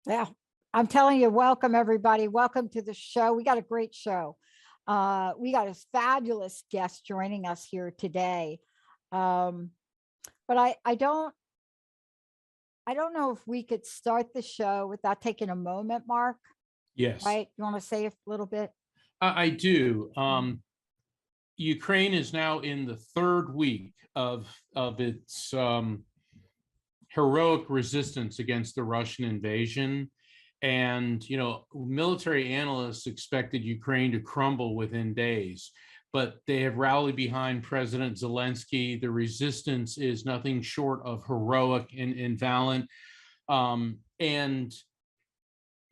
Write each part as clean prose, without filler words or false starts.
Yeah, I'm telling you, welcome everybody. Welcome to the show. We got a great show. We got a fabulous guest joining us here today. Um, but I don't know if we could start the show without taking a moment, Mark, Yes, right? You want to say a little bit? I do. Ukraine is now in the third week of its heroic resistance against the Russian invasion. And, military analysts expected Ukraine to crumble within days, but they have rallied behind President Zelensky. The resistance is nothing short of heroic and valiant. And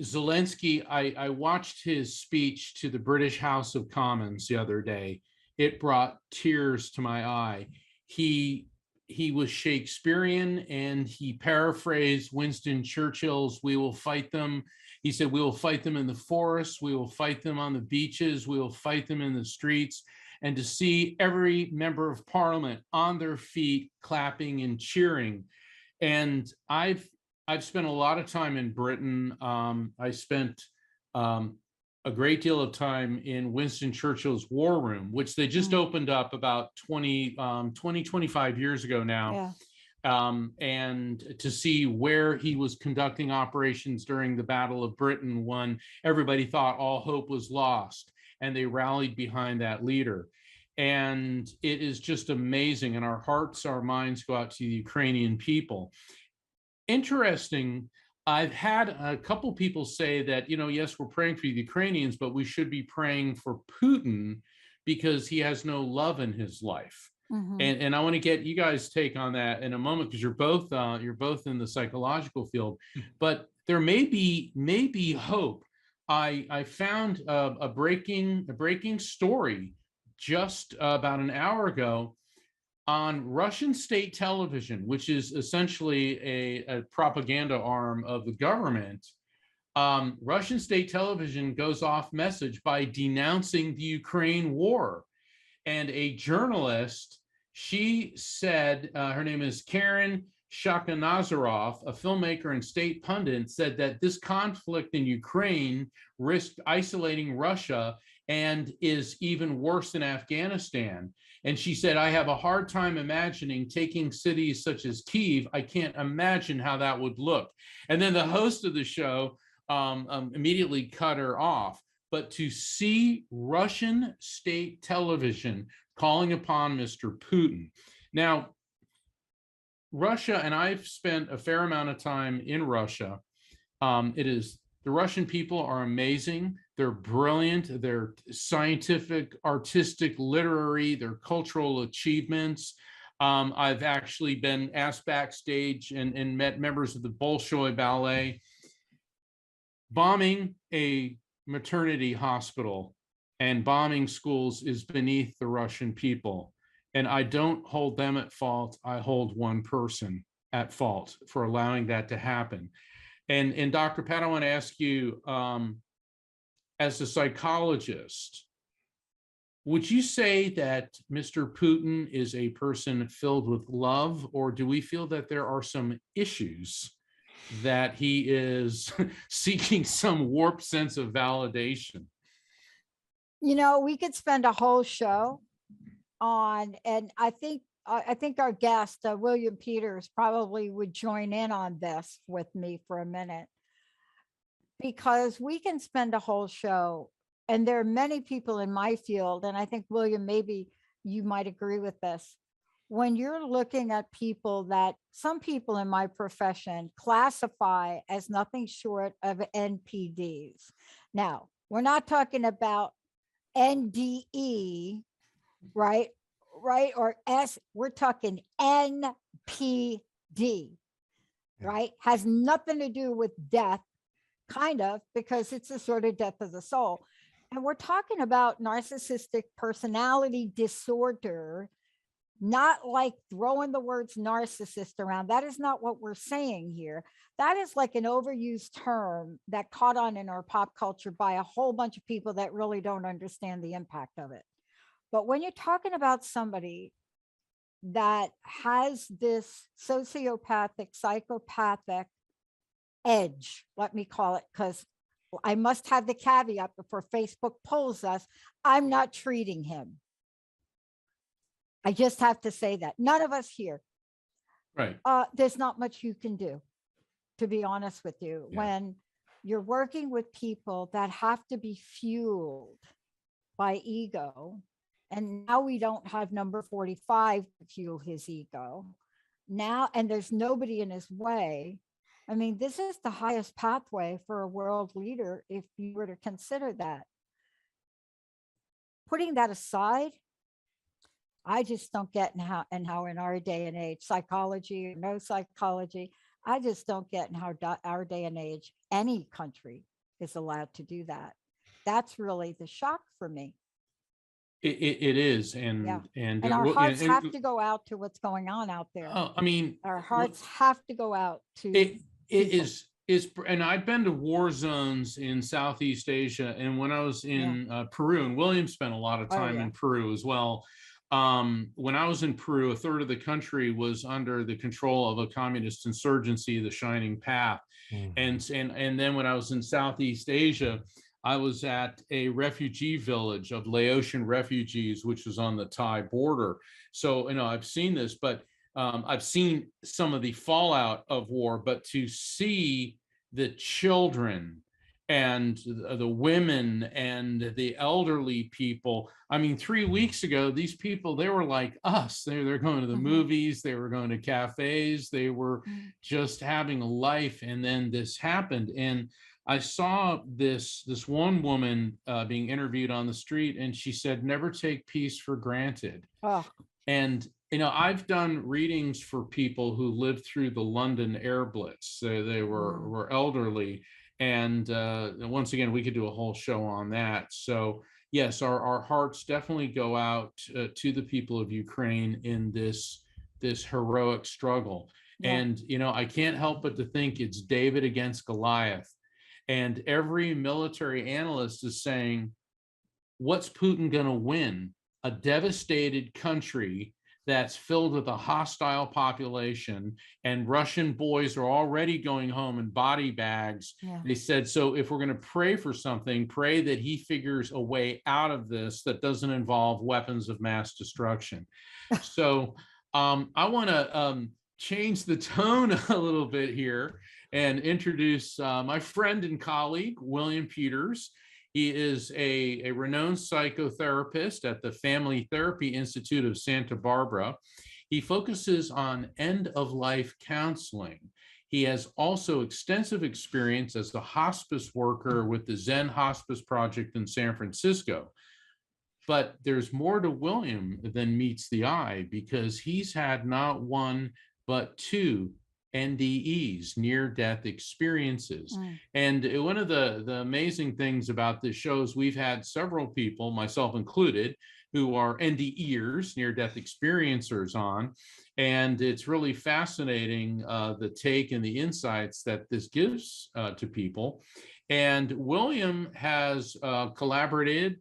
Zelensky, I watched his speech to the British House of Commons the other day. It brought tears to my eye. He was Shakespearean, and he paraphrased Winston Churchill's "We will fight them." He said, "We will fight them in the forests, we will fight them on the beaches, we will fight them in the streets." And to see every member of parliament on their feet, clapping and cheering. And I've spent a lot of time in Britain. I spent a great deal of time in Winston Churchill's War Room, which they just opened up about 25 years ago now. Yeah. And to see where he was conducting operations during the Battle of Britain when everybody thought all hope was lost, and they rallied behind that leader. And it is just amazing. And our hearts, our minds go out to the Ukrainian people. Interesting. I've had a couple people say that, yes, we're praying for the Ukrainians, but we should be praying for Putin because he has no love in his life. And I want to get you guys' take on that in a moment, because you're both in the psychological field, but there may be hope. I found a breaking story just about an hour ago on Russian state television, which is essentially a propaganda arm of the government. Russian state television goes off message by denouncing the Ukraine war. And a journalist, she said, her name is Karen Shakhanazarov, a filmmaker and state pundit, said that this conflict in Ukraine risked isolating Russia and is even worse than Afghanistan. And she said, I have a hard time imagining taking cities such as Kyiv. I can't imagine how that would look. And then the host of the show immediately cut her off. But to see Russian state television calling upon Mr. Putin. Now, Russia, and I've spent a fair amount of time in Russia. The Russian people are amazing. They're brilliant. They're scientific, artistic, literary, their cultural achievements. I've actually been asked backstage and met members of the Bolshoi Ballet. Bombing a maternity hospital and bombing schools is beneath the Russian people. And I don't hold them at fault. I hold one person at fault for allowing that to happen. And Dr. Pat, I want to ask you, as a psychologist, would you say that Mr. Putin is a person filled with love, or do we feel that there are some issues that he is seeking some warped sense of validation? We could spend a whole show on, and I think our guest, William Peters, probably would join in on this with me for a minute, because we can spend a whole show, and there are many people in my field, and I think, William, maybe you might agree with this. When you're looking at people that some people in my profession classify as nothing short of NPDs. Now, we're not talking about NDE, right? Right? Or S, we're talking NPD, right? Has nothing to do with death, kind of, because it's a sort of death of the soul. And we're talking about narcissistic personality disorder, not like throwing the words narcissist around. That is not what we're saying here. That is like an overused term that caught on in our pop culture by a whole bunch of people that really don't understand the impact of it. But when you're talking about somebody that has this sociopathic, psychopathic edge, let me call it, because I must have the caveat before Facebook pulls us. I'm not treating him. I just have to say that. None of us here. Right. There's not much you can do, to be honest with you, Yeah. when you're working with people that have to be fueled by ego. And now we don't have number 45 to fuel his ego now, and there's nobody in his way. I mean, this is the highest pathway for a world leader if you were to consider that. Putting that aside, I just don't get how in our day and age, psychology or no psychology, I just don't get in how our day and age, any country is allowed to do that. That's really the shock for me. It is, and Yeah. and And our well, hearts have to go out to what's going on out there. I mean, Our hearts have to go out to it people. is, and I've been to war zones in Southeast Asia, and when I was in Peru, and William spent a lot of time in Peru as well. When I was in Peru, a third of the country was under the control of a communist insurgency, the Shining Path. Mhm. And then when I was in Southeast Asia, I was at a refugee village of Laotian refugees, which was on the Thai border. So, I've seen this, but I've seen some of the fallout of war, but to see the children and the women and the elderly people. I mean, 3 weeks ago, these people, they were like us. They're going to the movies, they were going to cafes, they were just having a life. And then this happened. And I saw this one woman being interviewed on the street, and she said, "Never take peace for granted." Oh, And I've done readings for people who lived through the London air blitz. They were elderly, and once again, we could do a whole show on that. So yes, our hearts definitely go out to the people of Ukraine in this heroic struggle. yeah. And I can't help but to think it's David against Goliath. And every military analyst is saying, what's Putin going to win? A devastated country that's filled with a hostile population, and Russian boys are already going home in body bags. Yeah. They said, so if we're going to pray for something, pray that he figures a way out of this that doesn't involve weapons of mass destruction. So I want to change the tone a little bit here and introduce my friend and colleague, William Peters. He is a renowned psychotherapist at the Family Therapy Institute of Santa Barbara. He focuses on end-of-life counseling. He has also extensive experience as the hospice worker with the Zen Hospice Project in San Francisco. But there's more to William than meets the eye, because he's had not one, but two NDEs, near-death experiences. And one of the amazing things about this show is we've had several people, myself included, who are NDEers, near-death experiencers on. And it's really fascinating, the take and the insights that this gives to people. And William has collaborated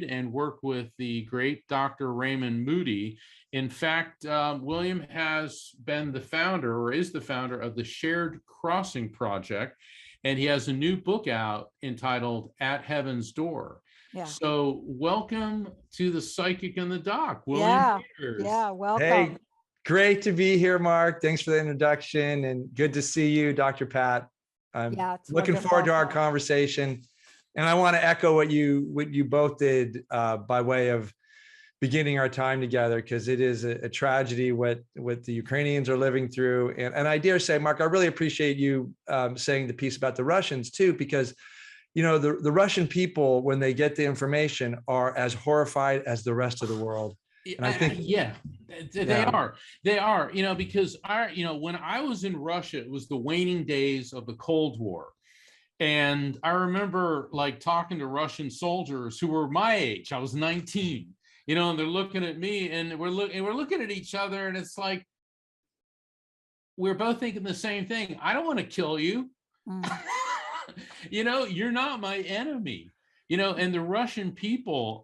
and worked with the great Dr. Raymond Moody. In fact, William has been the founder, or is the founder, of the Shared Crossing Project, and he has a new book out entitled At Heaven's Door. Yeah. So welcome to the Psychic and the Doc, William Peters. Yeah, welcome. Hey, great to be here, Mark. Thanks for the introduction, and good to see you, Dr. Pat. I'm looking forward to our conversation. And I want to echo what you both did by way of beginning our time together, because it is a tragedy what the Ukrainians are living through. And I dare say, Mark, I really appreciate you saying the piece about the Russians too, because the Russian people, when they get the information, are as horrified as the rest of the world. And I think, they are, because when I was in Russia, it was the waning days of the Cold War. And I remember talking to Russian soldiers who were my age. I was 19, and they're looking at me, and we're looking at each other, and it's like, we're both thinking the same thing. I don't want to kill you. You're not my enemy, and the Russian people,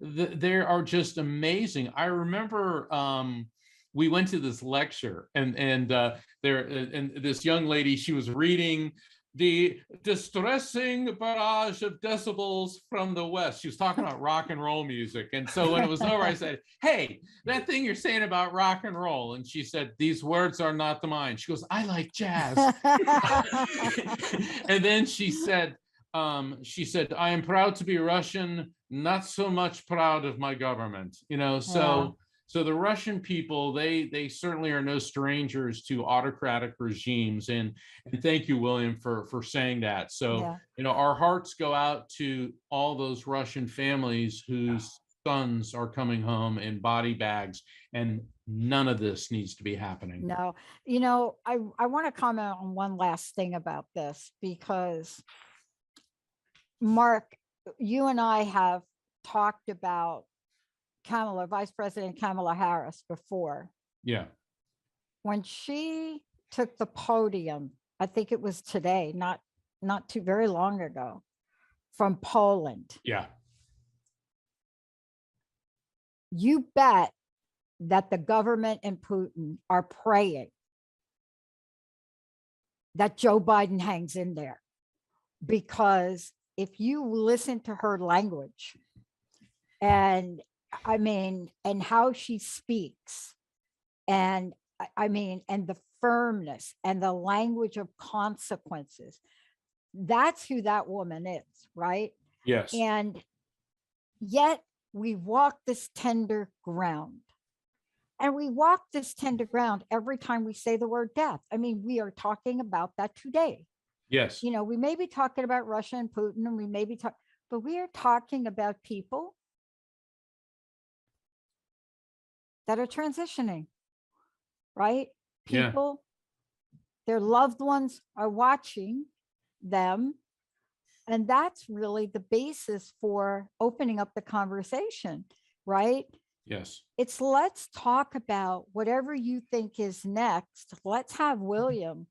they are just amazing. I remember we went to this lecture, and this young lady, she was reading the distressing barrage of decibels from the West. She was talking about rock and roll music. And so when it was over, I said, hey, that thing you're saying about rock and roll. And she said, these words are not the mine. She goes, I like jazz. And then she said, I am proud to be Russian, not so much proud of my government, So the Russian people, they certainly are no strangers to autocratic regimes, and thank you, William, for saying that. So our hearts go out to all those Russian families whose sons are coming home in body bags, and none of this needs to be happening. No, I want to comment on one last thing about this, because Mark, you and I have talked about Vice President Kamala Harris before. Yeah. When she took the podium, I think it was today, not too very long ago, from Poland. Yeah. You bet that the government and Putin are praying that Joe Biden hangs in there, because if you listen to her language and how she speaks, and and the firmness and the language of consequences, that's who that woman is, right? Yes. And yet we walk this tender ground. And we walk this tender ground every time we say the word death. We are talking about that today. Yes. We may be talking about Russia and Putin, and we may be talking, but we are talking about people that are transitioning, right? People, their loved ones are watching them. And that's really the basis for opening up the conversation, right? Yes. It's let's talk about whatever you think is next. Let's have William,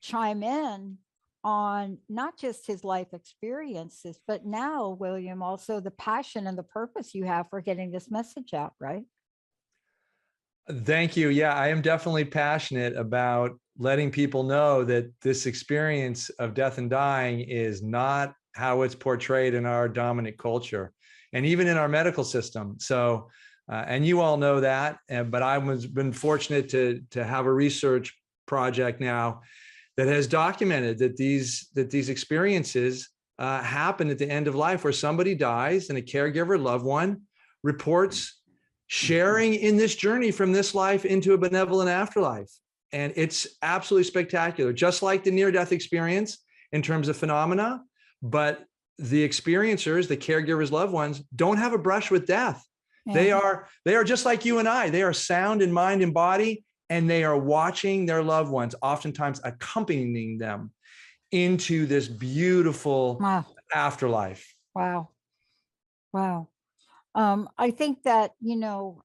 chime in on not just his life experiences, but now, William, also the passion and the purpose you have for getting this message out, right? Thank you. Yeah, I am definitely passionate about letting people know that this experience of death and dying is not how it's portrayed in our dominant culture, and even in our medical system. So, and you all know that, but I've been fortunate to have a research project now that has documented that these experiences happen at the end of life, where somebody dies and a caregiver, loved one, reports sharing in this journey from this life into a benevolent afterlife. And it's absolutely spectacular, just like the near-death experience in terms of phenomena. But the experiencers, the caregivers, loved ones, don't have a brush with death. Yeah. They are just like you and I. They are sound in mind and body, and they are watching their loved ones, oftentimes accompanying them into this beautiful afterlife. Wow. I think that,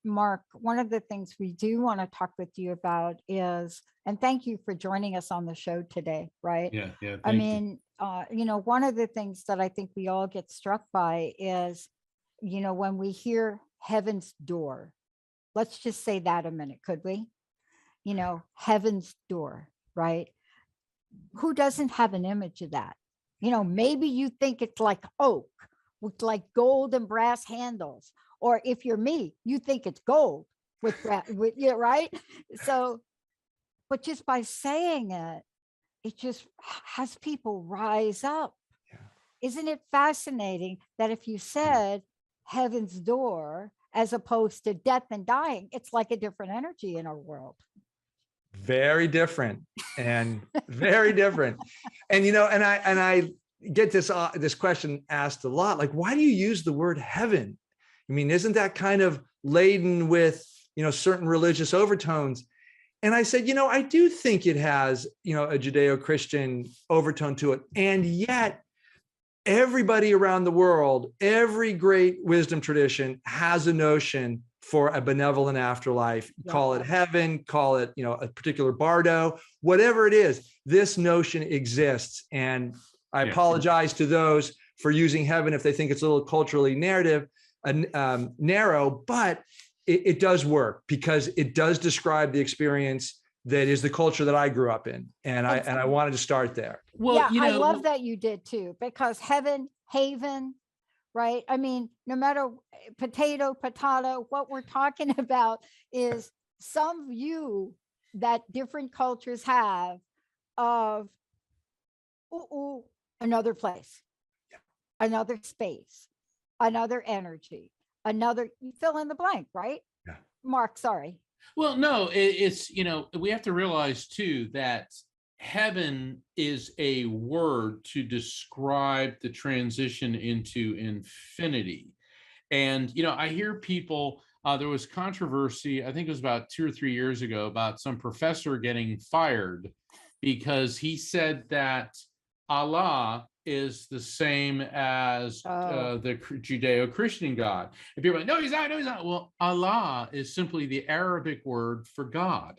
Mark, one of the things we do want to talk with you about is, and thank you for joining us on the show today, right? Yeah. One of the things that I think we all get struck by is, when we hear heaven's door, let's just say that a minute, could we? Heaven's door, right? Who doesn't have an image of that? Maybe you think it's like oak with like gold and brass handles, or if you're me, you think it's gold with right? So, but just by saying it just has people rise up. Yeah. Isn't it fascinating that if you said heaven's door as opposed to death and dying, it's like a different energy in our world? Very different, and very different. And I get this question asked a lot, like, why do you use the word heaven? Isn't that kind of laden with certain religious overtones? And I said, I do think it has a Judeo-Christian overtone to it. And yet everybody around the world, every great wisdom tradition has a notion for a benevolent afterlife. Yeah. Call it heaven, call it a particular bardo, whatever it is, this notion exists. And I apologize to those for using heaven if they think it's a little culturally narrow, but it does work because it does describe the experience that is the culture that I grew up in. And I wanted to start there. Well, yeah, you know, I love that you did too, because heaven, haven, right? I mean, no matter potato, what we're talking about is some view that different cultures have of another place, another space, another energy, another, you fill in the blank, right? Yeah. Mark, sorry. Well, no, it's, you know, we have to realize too that heaven is a word to describe the transition into infinity. And, you know, I hear people, there was controversy, I think it was about 2 or 3 years ago, about some professor getting fired because he said that Allah is the same as the Judeo-Christian God. And people are like, no, he's not, no, he's not. Well, Allah is simply the Arabic word for God.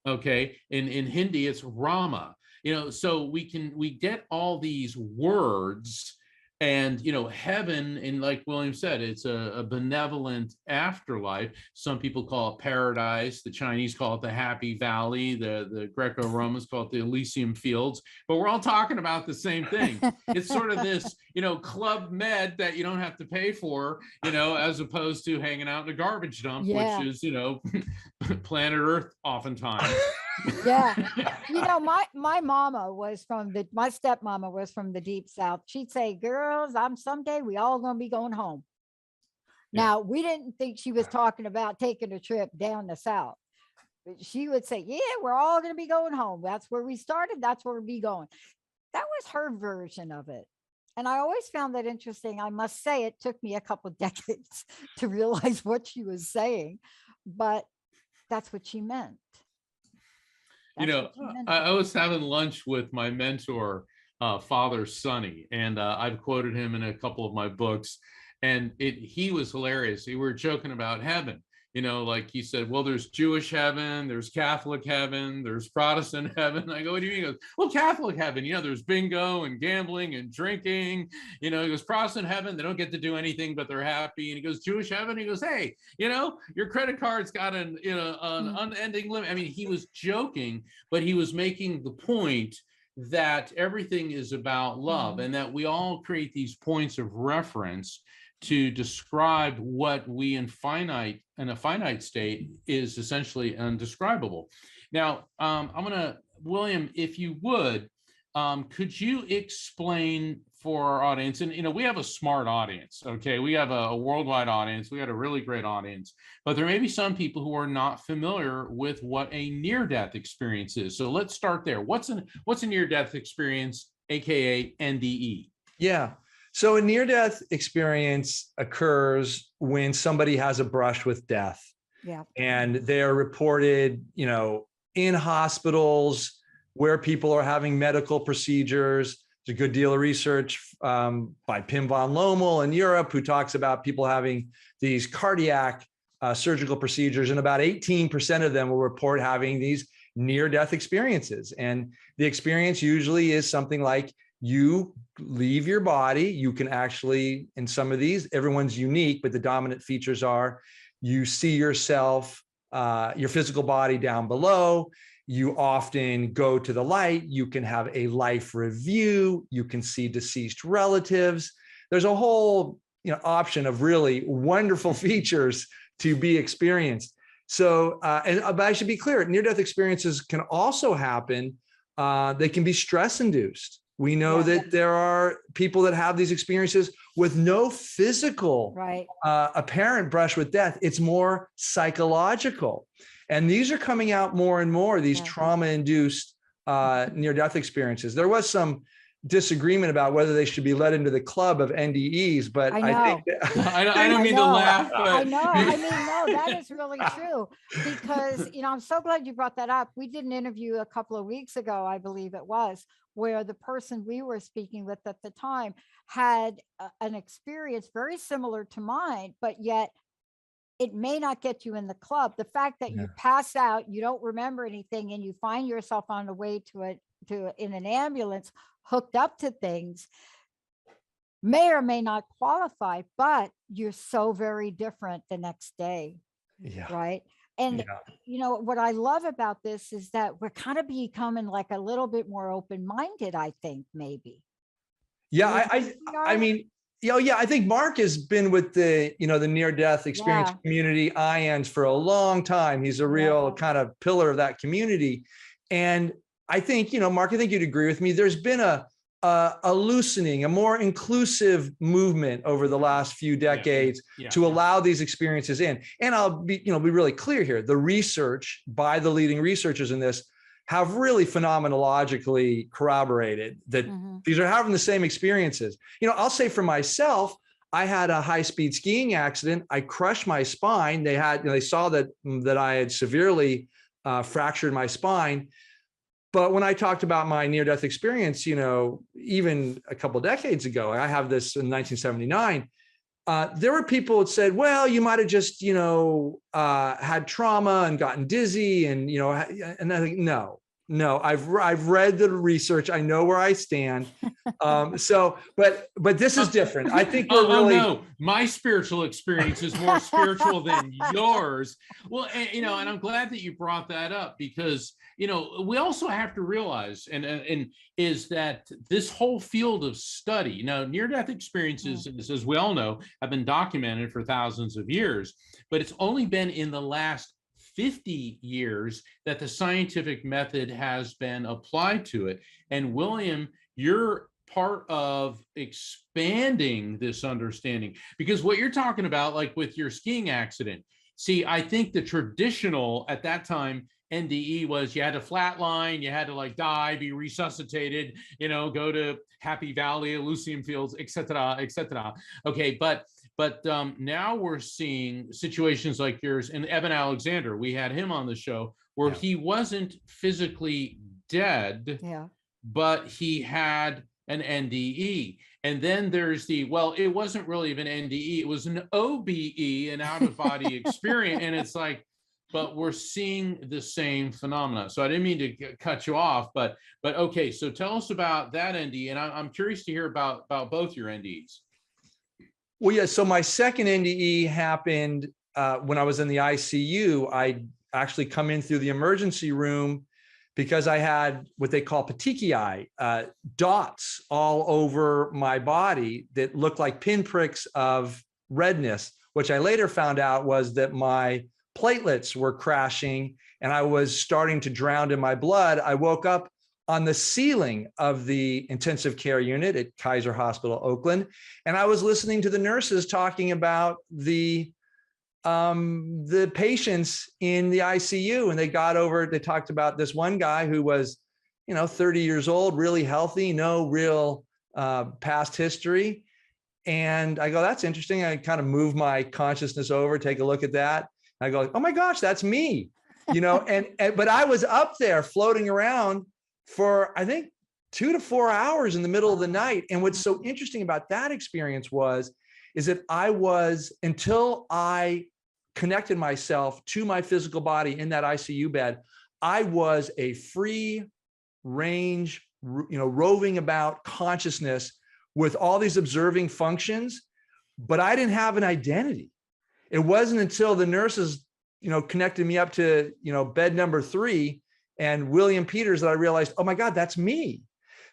Okay. In Hindi, it's Rama. You know, so we get all these words. And, you know, heaven, and like William said, it's a benevolent afterlife. Some people call it paradise. The Chinese call it the happy valley. The Greco-Romans call it the Elysium fields. But we're all talking about the same thing. It's sort of this, you know, club med that you don't have to pay for, you know, as opposed to hanging out in a garbage dump, which is, you know, planet Earth oftentimes. Yeah. You know, my mama was from my stepmama was from the deep South. She'd say, girls, someday we all gonna be going home. Yeah. Now, we didn't think she was talking about taking a trip down the South. But she would say, yeah, we're all gonna be going home. That's where we started. That's where we'll be going. That was her version of it. And I always found that interesting. I must say, it took me a couple of decades to realize what she was saying, but that's what she meant. You know, I was having lunch with my mentor, Father Sonny, and I've quoted him in a couple of my books, and he was hilarious. We were joking about heaven. You know, like he said, well, there's Jewish heaven, there's Catholic heaven, there's Protestant heaven. I go, what do you mean? He goes, well, Catholic heaven, you know, there's bingo and gambling and drinking. You know, he goes, Protestant heaven, they don't get to do anything, but they're happy. And he goes, Jewish heaven, he goes, hey, you know, your credit card's got an unending limit. I mean, he was joking, but he was making the point that everything is about love and that we all create these points of reference to describe what we in a finite state is essentially undescribable. Now, I'm gonna, William, if you would, could you explain for our audience, and you know, we have a smart audience, okay? We have a worldwide audience, we got a really great audience, but there may be some people who are not familiar with what a near-death experience is. So let's start there. What's a near-death experience, AKA NDE? Yeah. So a near-death experience occurs when somebody has a brush with death. Yeah. And they are reported, you know, in hospitals where people are having medical procedures. There's a good deal of research by Pim von Lommel in Europe, who talks about people having these cardiac surgical procedures, and about 18% of them will report having these near-death experiences. And the experience usually is something like, you leave your body. You can actually, in some of these, everyone's unique, but the dominant features are you see yourself, your physical body down below. You often go to the light. You can have a life review. You can see deceased relatives. There's a whole, you know, option of really wonderful features to be experienced. So, but I should be clear, near-death experiences can also happen. They can be stress-induced. We know that there are people that have these experiences with no physical apparent brush with death. It's more psychological. And these are coming out more and more, these trauma-induced near-death experiences. There was some disagreement about whether they should be let into the club of NDEs, but I think I don't mean to laugh, but I know. I mean, no, that is really true, because, you know, I'm so glad you brought that up. We did an interview a couple of weeks ago, I believe it was, where the person we were speaking with at the time had an experience very similar to mine, but yet it may not get you in the club. The fact that you pass out, you don't remember anything, and you find yourself on the way in an ambulance hooked up to things, may or may not qualify, but you're so very different the next day. Yeah. Right. And, Yeah. you know, what I love about this is that we're kind of becoming like a little bit more open-minded, I think, maybe. Yeah. Would you I, agree, I, I Art? mean, yeah, I think Mark has been with the, the near-death experience Yeah. community, IANDS, for a long time. He's a real Yeah. kind of pillar of that community. And I think, Mark, I think you'd agree with me. There's been a loosening, a more inclusive movement over the last few decades to allow these experiences in. And I'll be really clear here. The research by the leading researchers in this have really phenomenologically corroborated that these are having the same experiences. I'll say for myself, I had a high-speed skiing accident. I crushed my spine. They saw that I had severely fractured my spine. But when I talked about my near-death experience, even a couple of decades ago, I have this in 1979. There were people that said, well, you might have just, had trauma and gotten dizzy. And, and I think, no, I've read the research. I know where I stand. But this is different. I think we're really. Oh, no, my spiritual experience is more spiritual than yours. Well, and I'm glad that you brought that up, because, we also have to realize, and is that this whole field of study, near-death experiences, as we all know, have been documented for thousands of years, but it's only been in the last 50 years that the scientific method has been applied to it. And William, you're part of expanding this understanding, because what you're talking about, like with your skiing accident, see, I think the traditional at that time NDE was you had to flatline, you had to die, be resuscitated, go to Happy Valley, Elysium Fields, etc., etc. Okay, but now we're seeing situations like yours. And Evan Alexander, we had him on the show, where he wasn't physically dead, but he had an NDE. And then there's it wasn't really even NDE, it was an OBE, an out-of-body experience. And it's but we're seeing the same phenomena. So I didn't mean to cut you off, but okay, so tell us about that NDE. And I'm curious to hear about both your NDEs. Well, yeah, so my second NDE happened when I was in the ICU. I actually come in through the emergency room because I had what they call petechiae, dots all over my body that looked like pinpricks of redness, which I later found out was that my platelets were crashing and I was starting to drown in my blood. I woke up on the ceiling of the intensive care unit at Kaiser Hospital, Oakland, and I was listening to the nurses talking about the patients in the ICU, and they talked about this one guy who was, 30 years old, really healthy, no real past history. And I go, that's interesting. I kind of move my consciousness over, take a look at that. I go, oh my gosh, that's me, but I was up there floating around for, I think, 2 to 4 hours in the middle of the night. And what's so interesting about that experience is that until I connected myself to my physical body in that ICU bed, I was a free range, roving about consciousness with all these observing functions, but I didn't have an identity. It wasn't until the nurses, connected me up to, bed number 3 and William Peters that I realized, oh my God, that's me.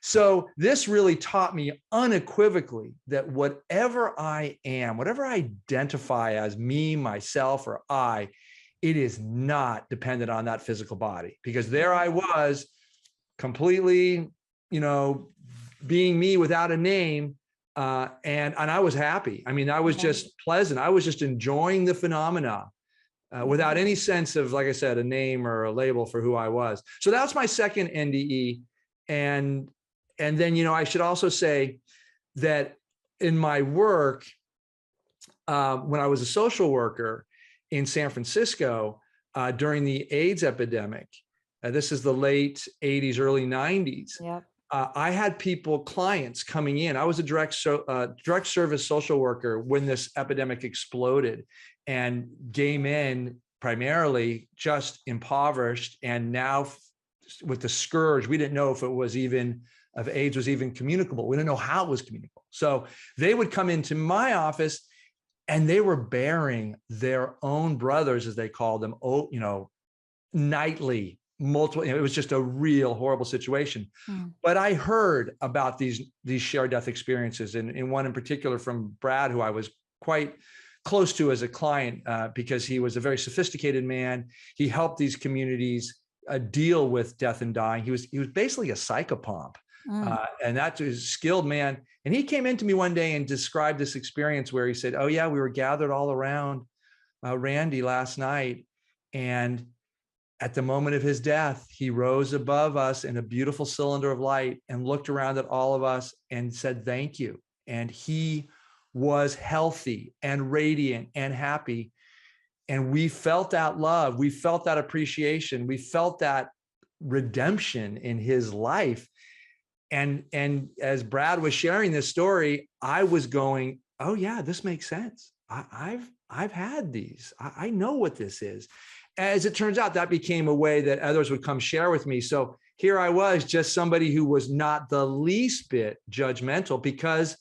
So this really taught me unequivocally that whatever I am, whatever I identify as me, myself, or I, it is not dependent on that physical body, because there I was completely, being me without a name. And I was happy. I mean, I was just pleasant. I was just enjoying the phenomena without any sense of, like I said, a name or a label for who I was. So that's my second NDE. And then, I should also say that in my work, when I was a social worker in San Francisco during the AIDS epidemic, this is the late 80s, early 90s. Yep. I had clients coming in. I was a direct service social worker when this epidemic exploded, and gay men primarily, just impoverished. And now with the scourge, we didn't know if AIDS was even communicable. We didn't know how it was communicable. So they would come into my office And they were burying their own brothers, as they called them, nightly, multiple. It was just a real horrible situation. But I heard about these shared death experiences, and one in particular from Brad, who I was quite close to as a client, because he was a very sophisticated man. He helped these communities deal with death and dying. He was basically a psychopomp, and that's a skilled man. And he came into me one day and described this experience where he said, "Oh yeah, we were gathered all around Randy last night, and at the moment of his death, he rose above us in a beautiful cylinder of light and looked around at all of us and said, 'Thank you.' And he was healthy and radiant and happy. And we felt that love. We felt that appreciation. We felt that redemption in his life. And as Brad was sharing this story, I was going, oh yeah, this makes sense. I've had these. I know what this is. As it turns out, that became a way that others would come share with me. So here I was, just somebody who was not the least bit judgmental because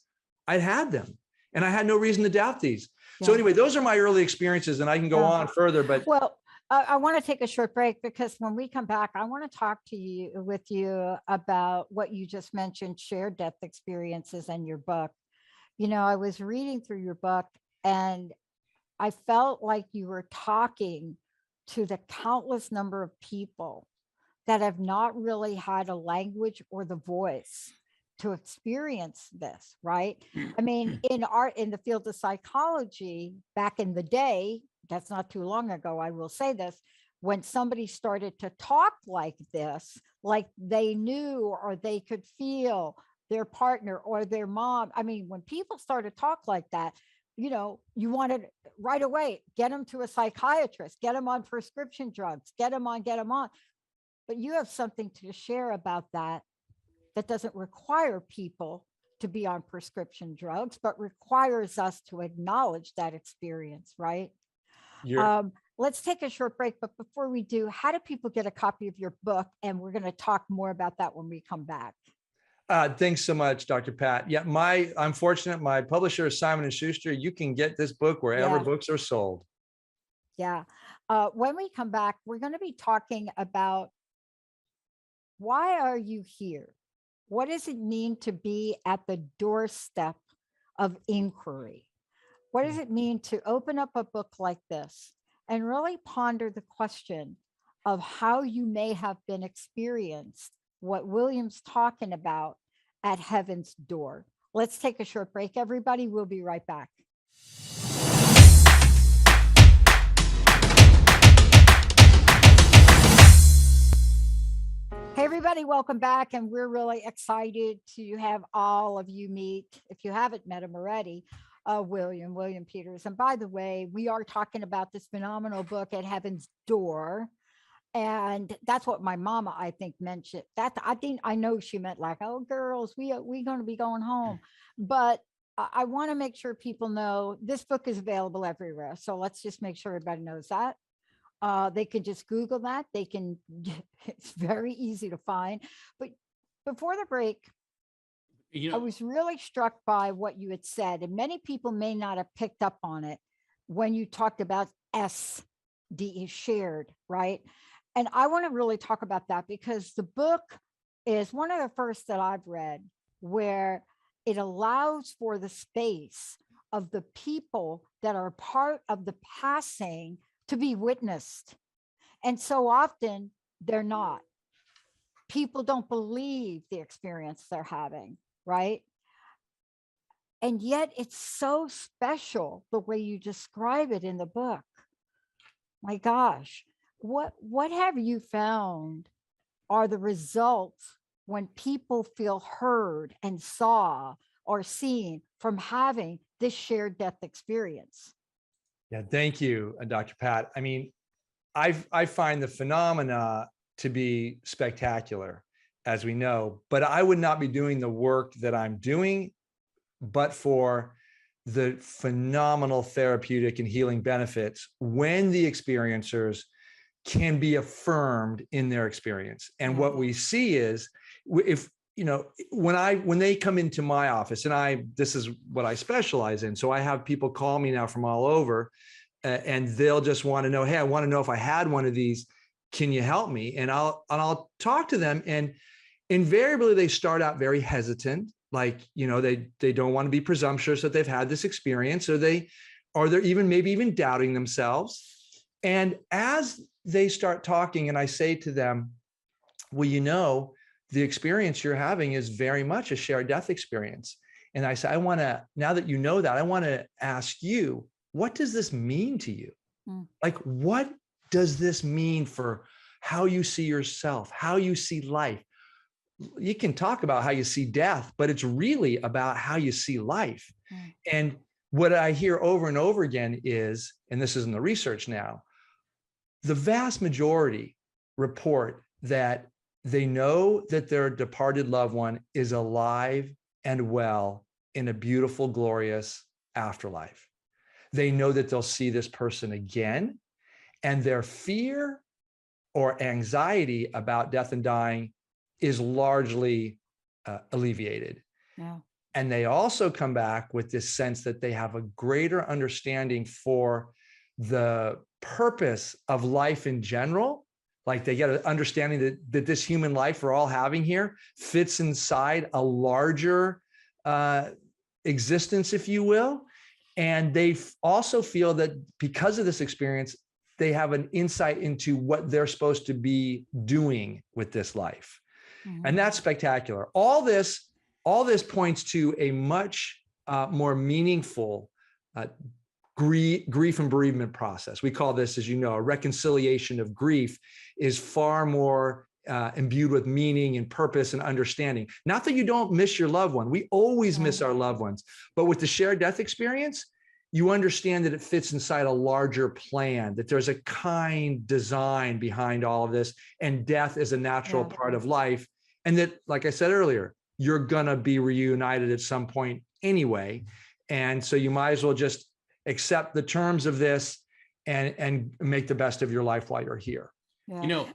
I'd had them and I had no reason to doubt these. Yeah. So anyway, those are my early experiences, and I can go on further, but. Well, I want to take a short break because when we come back, I want to talk to you about what you just mentioned, shared death experiences in your book. You know, I was reading through your book and I felt like you were talking to the countless number of people that have not really had a language or the voice to experience this, right? I mean, in the field of psychology, back in the day, that's not too long ago, I will say this, when somebody started to talk like this, like they knew or they could feel their partner or their mom. I mean, when people started to talk like that, you know, you wanted right away, get them to a psychiatrist, get them on prescription drugs, get them on. But you have something to share about that doesn't require people to be on prescription drugs, but requires us to acknowledge that experience, right? Let's take a short break, but before we do, how do people get a copy of your book? And we're going to talk more about that when we come back. Thanks so much, Dr. Pat. Yeah, I'm fortunate. My publisher is Simon & Schuster. You can get this book wherever books are sold. Yeah. When we come back, we're going to be talking about why are you here? What does it mean to be at the doorstep of inquiry? What does it mean to open up a book like this and really ponder the question of how you may have been experienced what William's talking about at heaven's door? Let's take a short break, everybody. We'll be right back. Hey, everybody, welcome back. And we're really excited to have all of you meet, if you haven't met him already, William Peters. And by the way, we are talking about this phenomenal book, At Heaven's Door. And that's what my mama, I think, mentioned. That I know she meant like, oh, girls, we going to be going home. But I want to make sure people know this book is available everywhere. So let's just make sure everybody knows that. They can just Google that. It's very easy to find. But before the break, I was really struck by what you had said, and many people may not have picked up on it when you talked about SD, shared, right? And I want to really talk about that because the book is one of the first that I've read where it allows for the space of the people that are part of the passing to be witnessed. And so often they're not. People don't believe the experience they're having, right? And yet it's so special the way you describe it in the book. My gosh, what have you found are the results when people feel heard and saw or seen from having this shared death experience? Yeah, thank you, Dr. Pat. I mean, I find the phenomena to be spectacular, as we know, but I would not be doing the work that I'm doing, but for the phenomenal therapeutic and healing benefits when the experiencers can be affirmed in their experience. And what we see is, if when they come into my office, and this is what I specialize in. So I have people call me now from all over, and they'll just want to know, hey, I want to know if I had one of these, can you help me? And I'll talk to them, and invariably they start out very hesitant, like, they don't want to be presumptuous that they've had this experience, or they're maybe even doubting themselves. And as they start talking, and I say to them, well, the experience you're having is very much a shared death experience. And I say, now that you know that, I want to ask you, what does this mean to you? Like, what does this mean for how you see yourself, how you see life? You can talk about how you see death, but it's really about how you see life. And what I hear over and over again is, and this is in the research now, the vast majority report that they know that their departed loved one is alive and well in a beautiful, glorious afterlife. They know that they'll see this person again, and their fear or anxiety about death and dying is largely alleviated. Yeah. And they also come back with this sense that they have a greater understanding for the purpose of life in general. Like, they get an understanding that this human life we're all having here fits inside a larger existence, if you will. And they also feel that because of this experience, they have an insight into what they're supposed to be doing with this life. And that's spectacular. All this points to a much more meaningful grief and bereavement process. We call this, as you know, a reconciliation of grief is far more imbued with meaning and purpose and understanding. Not that you don't miss your loved one. We always miss our loved ones. But with the shared death experience, you understand that it fits inside a larger plan, that there's a kind design behind all of this, and death is a natural part of life. And that, like I said earlier, you're going to be reunited at some point anyway. And so you might as well just accept the terms of this and make the best of your life while you're here. Yeah.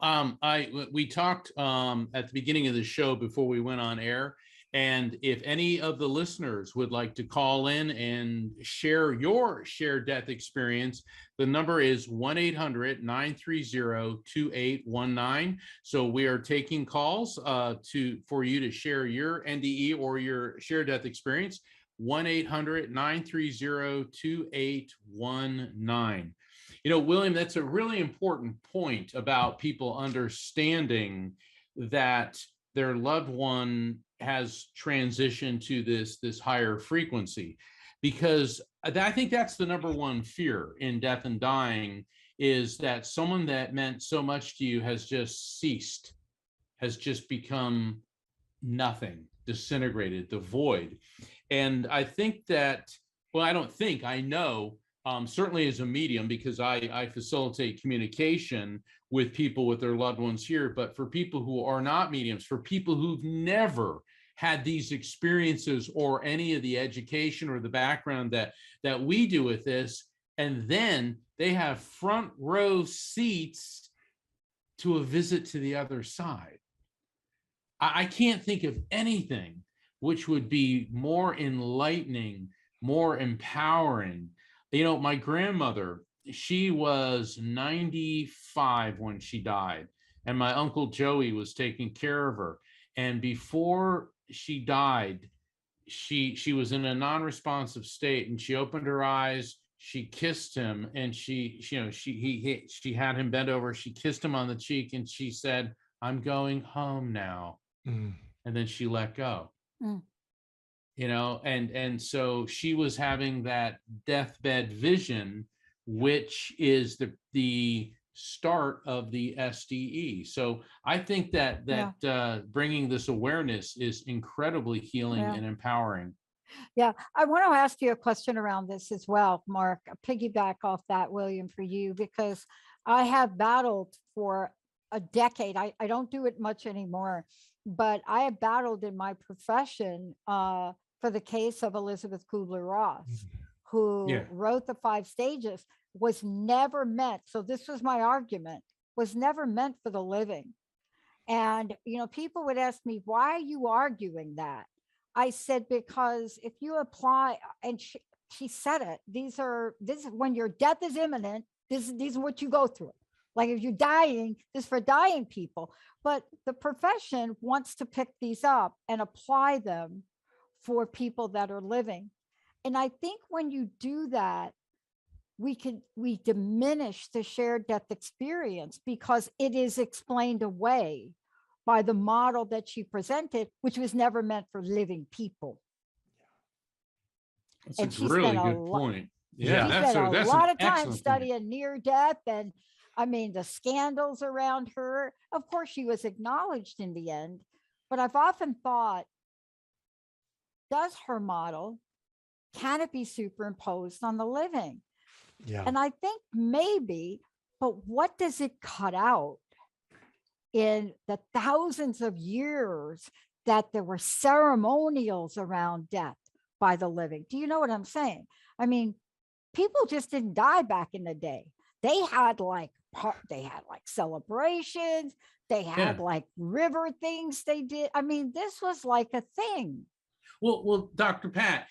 We talked at the beginning of the show before we went on air. And if any of the listeners would like to call in and share your shared death experience, the number is 1-800-930-2819. So we are taking calls for you to share your NDE or your shared death experience. 1-800-930-2819. William, that's a really important point about people understanding that their loved one has transitioned to this higher frequency, because I think that's the number one fear in death and dying, is that someone that meant so much to you has just ceased, has just become nothing, disintegrated, the void. And I think that, I know, certainly as a medium, because I facilitate communication with people with their loved ones here, but for people who are not mediums, for people who've never had these experiences or any of the education or the background that we do with this, and then they have front row seats to a visit to the other side. I can't think of anything which would be more enlightening, more empowering. My grandmother, she was 95 when she died, and my Uncle Joey was taking care of her. And before she died, she was in a non-responsive state, and she opened her eyes, she kissed him, and she had him bent over, she kissed him on the cheek, and she said, "I'm going home now." And then she let go. And so she was having that deathbed vision, which is the start of the SDE. So I think that bringing this awareness is incredibly healing and empowering. Yeah, I want to ask you a question around this as well, Mark. Piggyback off that, William, for you, because I have battled for a decade. I don't do it much anymore, but I have battled in my profession for the case of Elizabeth Kubler-Ross, who wrote the 5 stages, was never meant. So this was my argument, was never meant for the living. And, people would ask me, why are you arguing that? I said, because if you apply, and she said it, this is when your death is imminent, these are what you go through. Like if you're dying, this is for dying people. But the profession wants to pick these up and apply them for people that are living. And I think when you do that, we diminish the shared death experience, because it is explained away by the model that she presented, which was never meant for living people. That's and a really good point. Yeah, she spent a lot of time studying near death, and I mean the scandals around her. Of course, she was acknowledged in the end, but I've often thought, does her model, can it be superimposed on the living? Yeah. And I think maybe, but what does it cut out in the thousands of years that there were ceremonials around death by the living? Do you know what I'm saying? I mean, people just didn't die back in the day. They had like celebrations. They had like river things they did. I mean, this was like a thing. Well, Dr. Pat,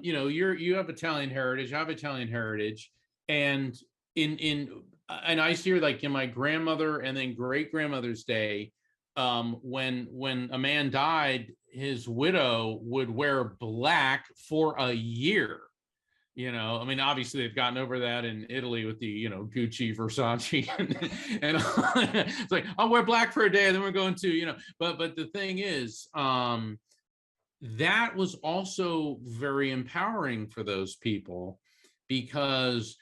you have Italian heritage. I have Italian heritage, and and I see like in my grandmother and then great grandmother's day, when a man died, his widow would wear black for a year. I mean, obviously they've gotten over that in Italy with the, Gucci, Versace, and it's like, I'll wear black for a day, and then we're going to, but the thing is, that was also very empowering for those people, because,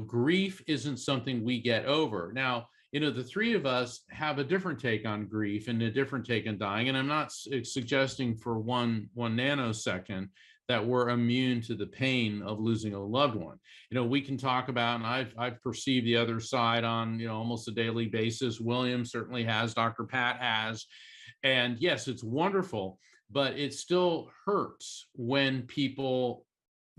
grief isn't something we get over. Now, the three of us have a different take on grief and a different take on dying. And I'm not suggesting for one nanosecond that we're immune to the pain of losing a loved one. We can talk about, and I've perceived the other side on, almost a daily basis. William certainly has, Dr. Pat has. And yes, it's wonderful, but it still hurts when people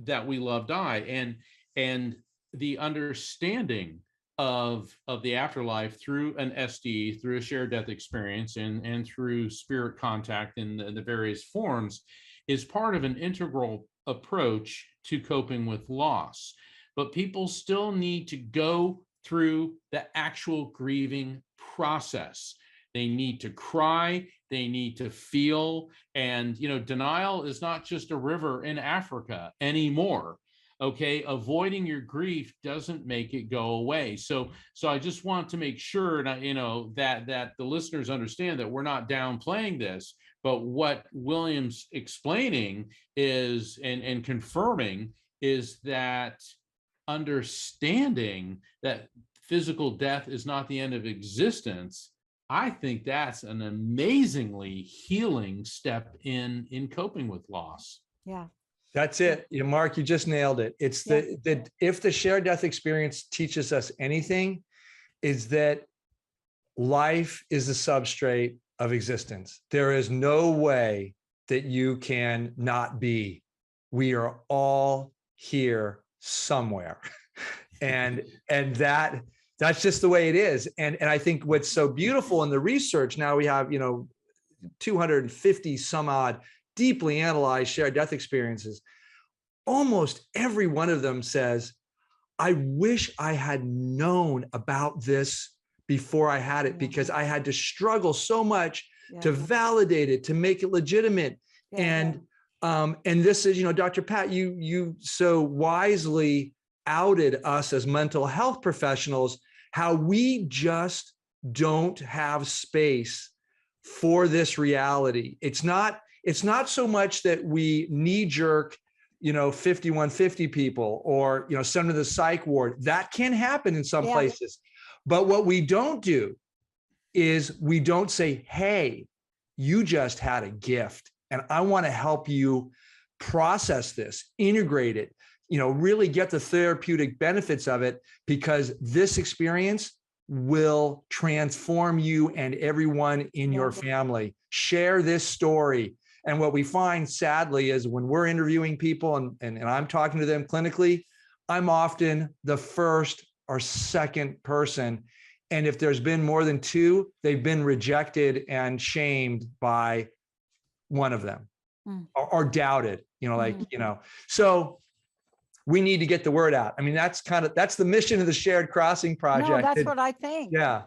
that we love die. And the understanding of the afterlife through an SD, through a shared death experience, and through spirit contact in the various forms, is part of an integral approach to coping with loss. But people still need to go through the actual grieving process. They need to cry, they need to feel, and denial is not just a river in Africa anymore. Okay, avoiding your grief doesn't make it go away. So I just want to make sure that that the listeners understand that we're not downplaying this, but what William's explaining is and confirming is that understanding that physical death is not the end of existence. I think that's an amazingly healing step in coping with loss. Yeah. That's it. Mark, you just nailed it. It's that if the shared death experience teaches us anything, is that life is the substrate of existence. There is no way that you can not be. We are all here somewhere. And that's just the way it is. And I think what's so beautiful in the research, now we have, 250 some odd deeply analyzed shared death experiences. Almost every one of them says, I wish I had known about this before I had it, because I had to struggle so much to validate it, to make it legitimate. And this is, Dr. Pat, you so wisely outed us as mental health professionals, how we just don't have space for this reality. It's not so much that we knee-jerk, 5150 people or, send to the psych ward. That can happen in some places. But what we don't do is we don't say, hey, you just had a gift and I want to help you process this, integrate it, really get the therapeutic benefits of it, because this experience will transform you and everyone in your family. Share this story. And what we find, sadly, is when we're interviewing people and I'm talking to them clinically, I'm often the first or second person And if there's been more than two, they've been rejected and shamed by one of them or doubted, so we need to get the word out. I mean, that's the mission of the Shared Crossing Project. No, that's what I think. Yeah.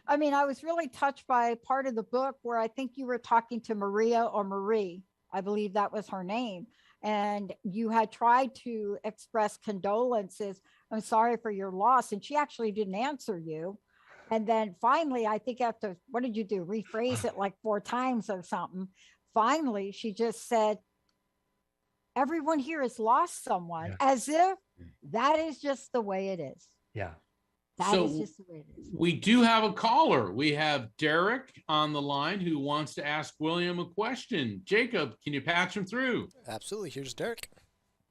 I mean, I was really touched by part of the book where I think you were talking to Maria or Marie, I believe that was her name. And you had tried to express condolences. I'm sorry for your loss. And she actually didn't answer you. And then finally, I think after, what did you do? Rephrase it like 4 times or something. Finally, she just said, everyone here has lost someone, as if that is just the way it is. Yeah. That is just the way it is. We do have a caller. We have Derek on the line who wants to ask William a question. Jacob, can you patch him through? Absolutely. Here's Derek.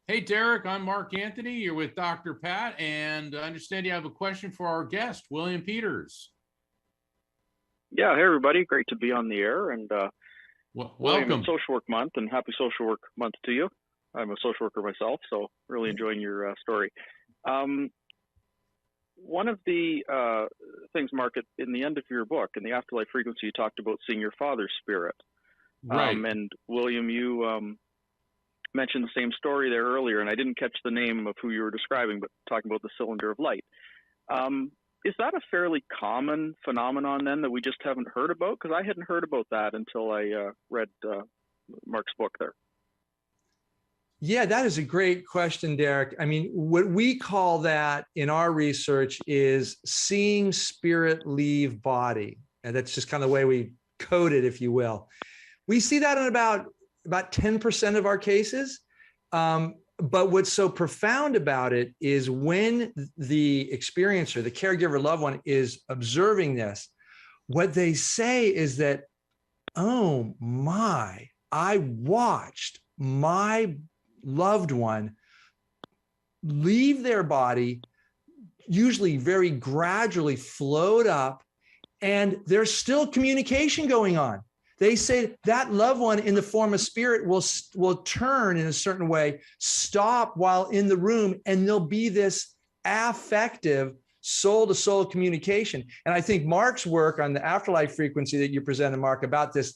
Hey, Derek, I'm Mark Anthony. You're with Dr. Pat, and I understand you have a question for our guest, William Peters. Yeah, hey, everybody. Great to be on the air. And welcome. Social Work Month, and happy Social Work Month to you. I'm a social worker myself, so really enjoying your story. One of the things, Mark, in the end of your book, in the Afterlife Frequency, you talked about seeing your father's spirit. Right. And William, you mentioned the same story there earlier, and I didn't catch the name of who you were describing, but talking about the cylinder of light. Is that a fairly common phenomenon then that we just haven't heard about? Because I hadn't heard about that until I read Mark's book there. Yeah, that is a great question, Derek. I mean, what we call that in our research is seeing spirit leave body. And that's just kind of the way we code it, if you will. We see that in about 10% of our cases. But what's so profound about it is when the experiencer, the caregiver loved one, is observing this, what they say is that, oh my, I watched my loved one leave their body, usually very gradually float up, and there's still communication going on. They say that loved one in the form of spirit will turn in a certain way, stop while in the room, and there'll be this affective soul-to-soul communication. And I think Mark's work on the afterlife frequency that you presented, Mark, about this,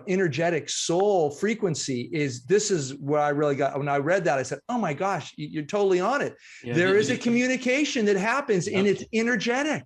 energetic soul frequency this is what I really got. When I read that, I said, oh my gosh, you're totally on it. Yeah, there is a communication that happens and it's energetic.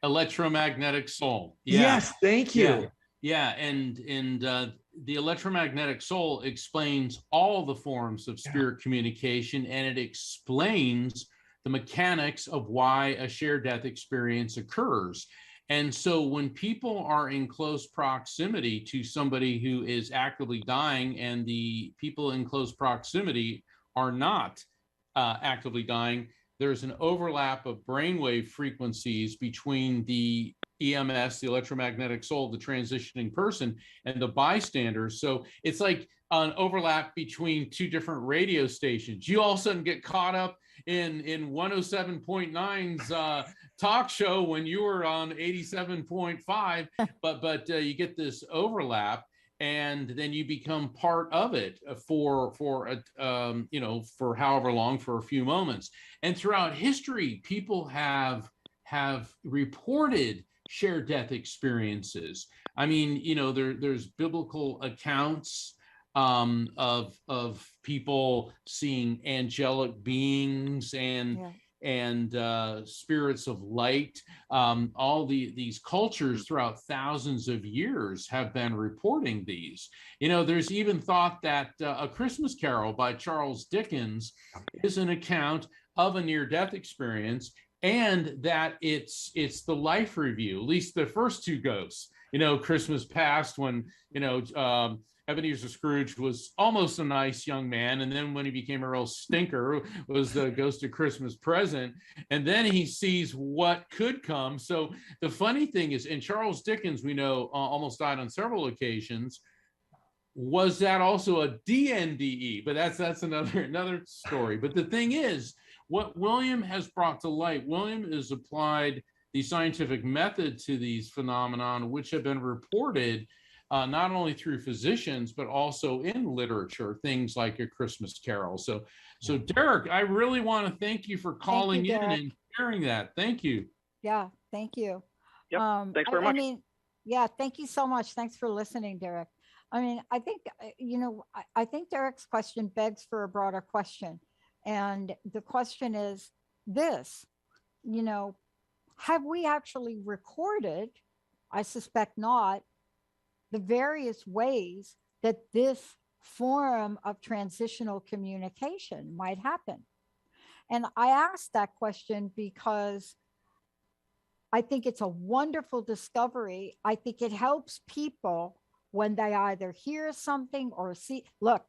Electromagnetic soul. Yeah. Yes, thank you. Yeah. And the electromagnetic soul explains all the forms of spirit communication, and it explains the mechanics of why a shared death experience occurs. And so when people are in close proximity to somebody who is actively dying, and the people in close proximity are not actively dying, there's an overlap of brainwave frequencies between the EMS, the electromagnetic soul, the transitioning person, and the bystanders. So it's like an overlap between 2 different radio stations. You all of a sudden get caught up in 107.9's talk show when you were on 87.5, but you get this overlap, and then you become part of it for however long, for a few moments. And throughout history, people have reported shared death experiences. I mean, there's biblical accounts of people seeing angelic beings and spirits of light. All these cultures throughout thousands of years have been reporting these. There's even thought that A Christmas Carol by Charles Dickens is an account of a near-death experience, and that it's the life review, at least the first 2 ghosts. Christmas Past, when Ebenezer Scrooge was almost a nice young man, and then when he became a real stinker was the Ghost of Christmas Present, and then he sees what could come. So the funny thing is, and Charles Dickens, we know, almost died on several occasions. Was that also a DNDE? But that's another story. But the thing is, what William has brought to light, William has applied the scientific method to these phenomena, which have been reported not only through physicians, but also in literature, things like A Christmas Carol. So Derek, I really want to thank you for calling in and sharing that. Thank you. Yeah, Thank you. Yep. Thanks very much. I mean, yeah, thank you so much. Thanks for listening, Derek. I mean, I think, I think Derek's question begs for a broader question. And the question is this, have we actually recorded, I suspect not, the various ways that this form of transitional communication might happen? And I asked that question because I think it's a wonderful discovery. I think it helps people when they either hear something or see. Look,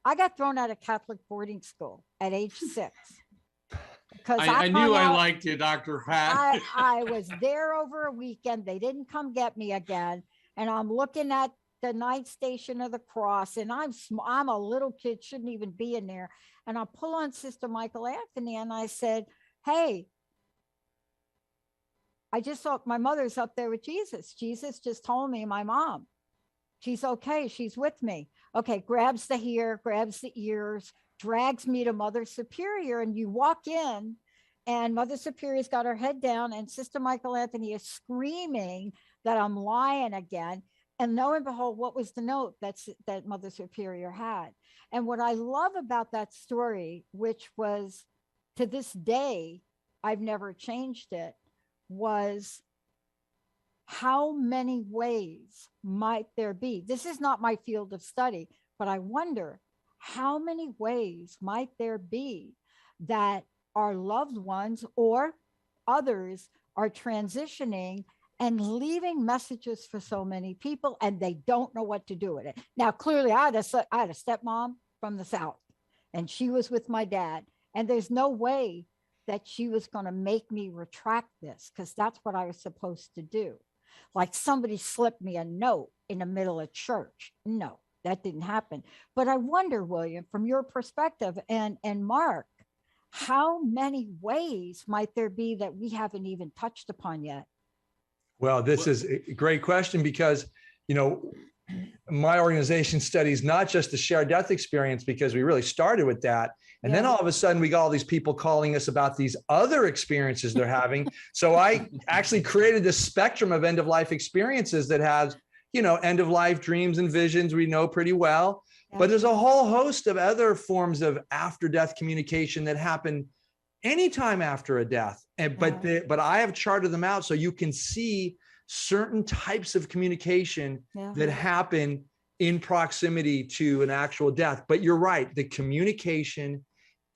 I got thrown out of Catholic boarding school at age 6. Because I knew I liked you, Dr. Pat. I was there over a weekend. They didn't come get me again. And I'm looking at the night station of the cross, and I'm a little kid, shouldn't even be in there. And I pull on Sister Michael Anthony, and I said, hey, I just saw my mother's up there with Jesus. Jesus just told me my mom, she's okay. She's with me. Okay, grabs the hair, grabs the ears, drags me to Mother Superior. And you walk in and Mother Superior's got her head down and Sister Michael Anthony is screaming that I'm lying again. And lo and behold, what was the note that Mother Superior had? And what I love about that story, which was to this day, I've never changed it, was how many ways might there be? This is not my field of study, but I wonder how many ways might there be that our loved ones or others are transitioning and leaving messages for so many people, and they don't know what to do with it. Now, clearly, I had a stepmom from the South, and she was with my dad, and there's no way that she was going to make me retract this, because that's what I was supposed to do. Like somebody slipped me a note in the middle of church. No, that didn't happen. But I wonder, William, from your perspective, and Mark, how many ways might there be that we haven't even touched upon yet? Well, this is a great question because, my organization studies not just the shared death experience, because we really started with that. And then all of a sudden we got all these people calling us about these other experiences they're having. So I actually created this spectrum of end-of-life experiences that has, end-of-life dreams and visions we know pretty well. But there's a whole host of other forms of after-death communication that happen anytime after a death. But I have charted them out so you can see certain types of communication that happen in proximity to an actual death. But you're right, the communication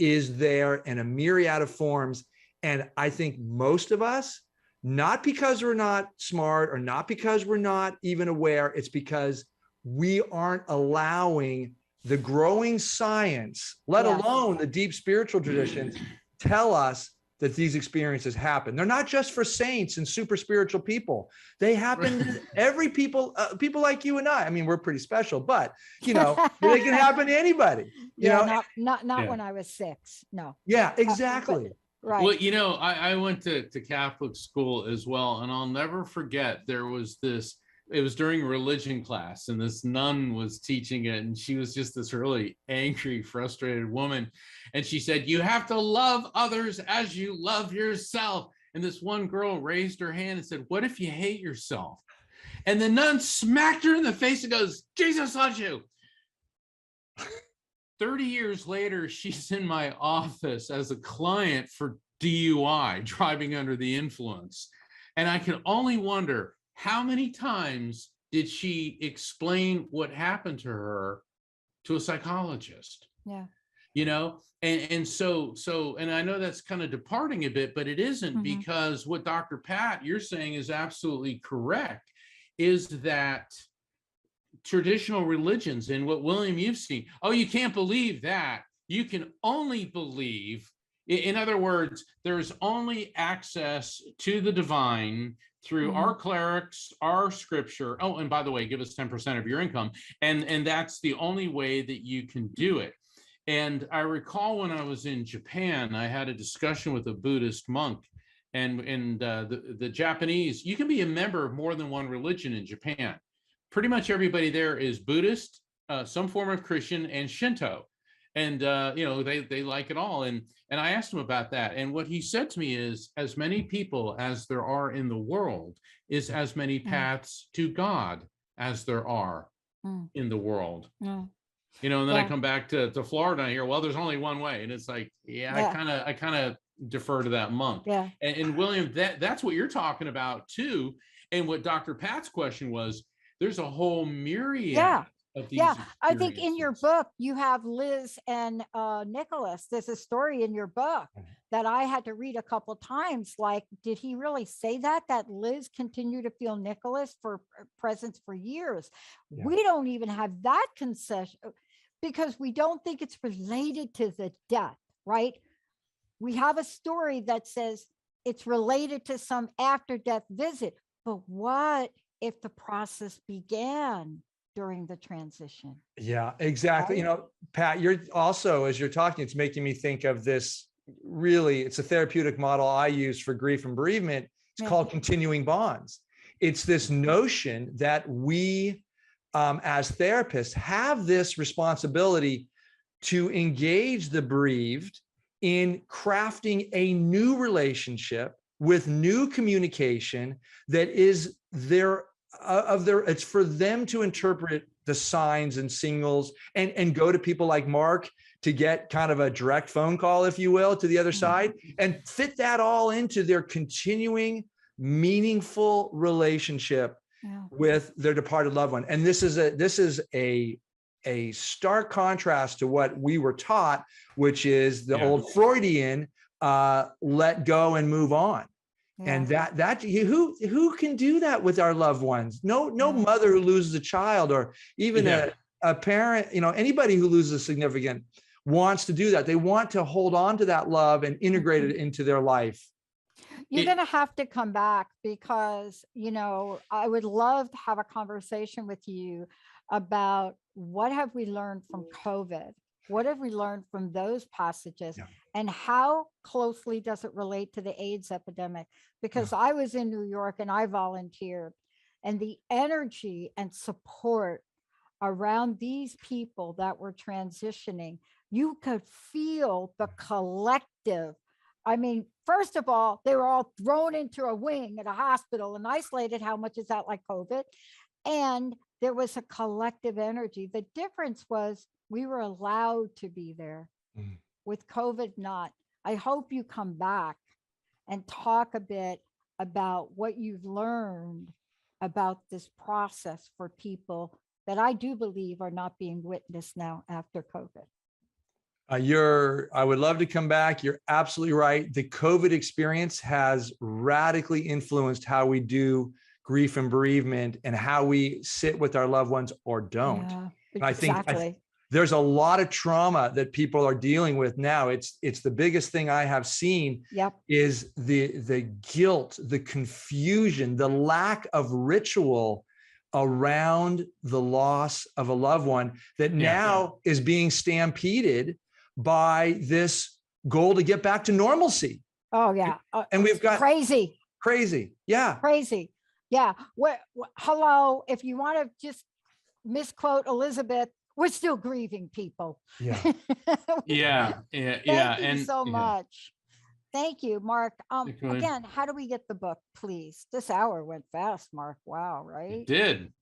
is there in a myriad of forms. And I think most of us, not because we're not smart or not because we're not even aware, it's because we aren't allowing the growing science, let alone the deep spiritual traditions, tell us that these experiences happen. They're not just for saints and super spiritual people. They happen to every people like you and I. I mean, we're pretty special, but they can happen to anybody. Not when I was 6. No. Yeah, exactly. Right. Well, I went to Catholic school as well, and I'll never forget there was this. It was during religion class, and this nun was teaching it, and she was just this really angry, frustrated woman. And she said, "You have to love others as you love yourself." And this one girl raised her hand and said, "What if you hate yourself?" And the nun smacked her in the face and goes, "Jesus loves you." 30 years later, she's in my office as a client for DUI, driving under the influence. And I can only wonder, how many times did she explain what happened to her to a psychologist? Yeah. And so, and I know that's kind of departing a bit, but it isn't, because what Dr. Pat, you're saying is absolutely correct, is that traditional religions, and what William, you've seen, oh, you can't believe that. You can only believe, in other words, there's only access to the divine through our clerics, our scripture. Oh, and by the way, give us 10% of your income. And that's the only way that you can do it. And I recall when I was in Japan, I had a discussion with a Buddhist monk, and the Japanese, you can be a member of more than one religion in Japan. Pretty much everybody there is Buddhist, some form of Christian, and Shinto. And they like it all. And I asked him about that. And what he said to me is, as many people as there are in the world is as many paths to God as there are in the world. And then I come back to Florida and I hear, well, there's only one way. And it's like, I kind of defer to that monk. And William, that's what you're talking about too. And what Dr. Pat's question was, there's a whole myriad of these I think in your book you have Liz and Nicholas. There's a story in your book that I had to read a couple times. Like, did he really say that Liz continued to feel Nicholas for presence for years? We don't even have that concession because we don't think it's related to the death, right? We have a story that says it's related to some after death visit, but what if the process began during the transition? Yeah, exactly. Right? Pat, you're also, as you're talking, it's making me think of this. Really, it's a therapeutic model I use for grief and bereavement. It's called continuing bonds. It's this notion that we, as therapists, have this responsibility to engage the bereaved in crafting a new relationship with new communication that is it's for them to interpret the signs and signals and go to people like Mark to get kind of a direct phone call, if you will, to the other side and fit that all into their continuing meaningful relationship with their departed loved one. And this is a stark contrast to what we were taught, which is the old Freudian let go and move on. And that who can do that with our loved ones? No mother who loses a child, or even a parent, anybody who loses a significant wants to do that. They want to hold on to that love and integrate it into their life. You're going to have to come back because, I would love to have a conversation with you about what have we learned from COVID? What have we learned from those passages? And how closely does it relate to the AIDS epidemic? Because I was in New York and I volunteered, and the energy and support around these people that were transitioning, you could feel the collective. I mean, first of all, they were all thrown into a wing at a hospital and isolated. How much is that like COVID? And there was a collective energy. The difference was we were allowed to be there. With COVID, not. I hope you come back and talk a bit about what you've learned about this process for people that I do believe are not being witnessed now after COVID. I would love to come back. You're absolutely right. The COVID experience has radically influenced how we do grief and bereavement and how we sit with our loved ones or don't. Yeah, exactly. I think there's a lot of trauma that people are dealing with now. It's the biggest thing I have seen is the guilt, the confusion, the lack of ritual around the loss of a loved one that now is being stampeded by this goal to get back to normalcy. Oh yeah. And we've got crazy. Yeah. Crazy. Yeah. Hello. If you want to just misquote Elizabeth, we're still grieving people. Thank you so much. Thank you, Mark. Again, how do we get the book, please? This hour went fast, Mark. Wow, right? It did.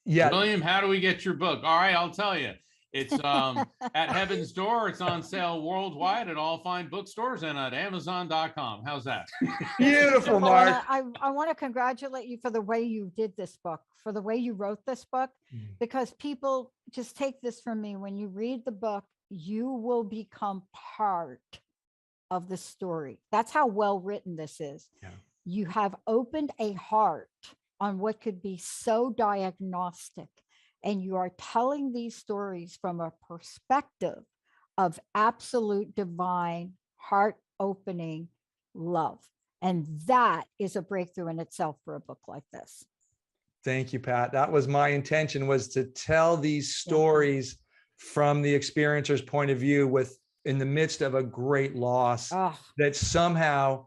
Yeah. William, how do we get your book? All right, I'll tell you. It's at Heaven's Door. It's on sale worldwide at all fine bookstores and at Amazon.com. How's that? Beautiful, Mark. I want to congratulate you for the way you did this book, for the way you wrote this book, because people just take this from me. When you read the book, you will become part of the story. That's how well written this is. Yeah. You have opened a heart on what could be so diagnostic. And you are telling these stories from a perspective of absolute divine, heart-opening love. And that is a breakthrough in itself for a book like this. Thank you, Pat. That was my intention, was to tell these stories from the experiencer's point of view in the midst of a great loss that somehow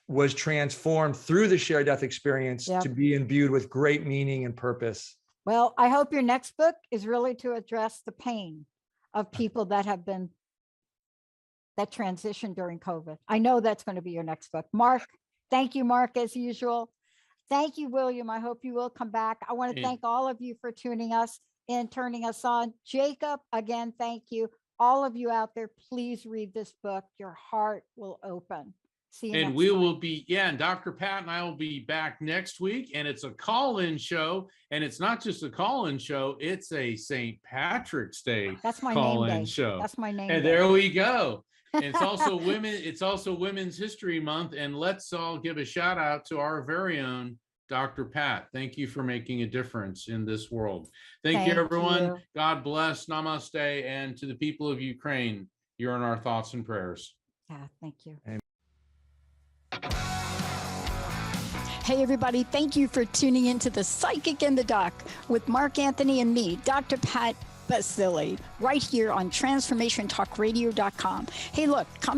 was transformed through the shared death experience to be imbued with great meaning and purpose. Well, I hope your next book is really to address the pain of people that have been that transitioned during COVID. I know that's going to be your next book. Mark, thank you, Mark, as usual. Thank you, William. I hope you will come back. I want to thank all of you for tuning us in, turning us on. Jacob, again, thank you. All of you out there, please read this book. Your heart will open. See you next And we time. will be, and Dr. Pat and I will be back next week. And it's a call-in show. And it's not just a call-in show, it's a St. Patrick's Day That's my call-in name day. show. That's my name And day. there we go. And it's also Women's History Month. And let's all give a shout out to our very own Dr. Pat. Thank you for making a difference in this world. Thank you, everyone. God bless. Namaste. And to the people of Ukraine, you're in our thoughts and prayers. Yeah, thank you. Amen. Hey, everybody. Thank you for tuning into The Psychic and the Doc with Mark Anthony and me, Dr. Pat Baccili, right here on transformationtalkradio.com. Hey, look, come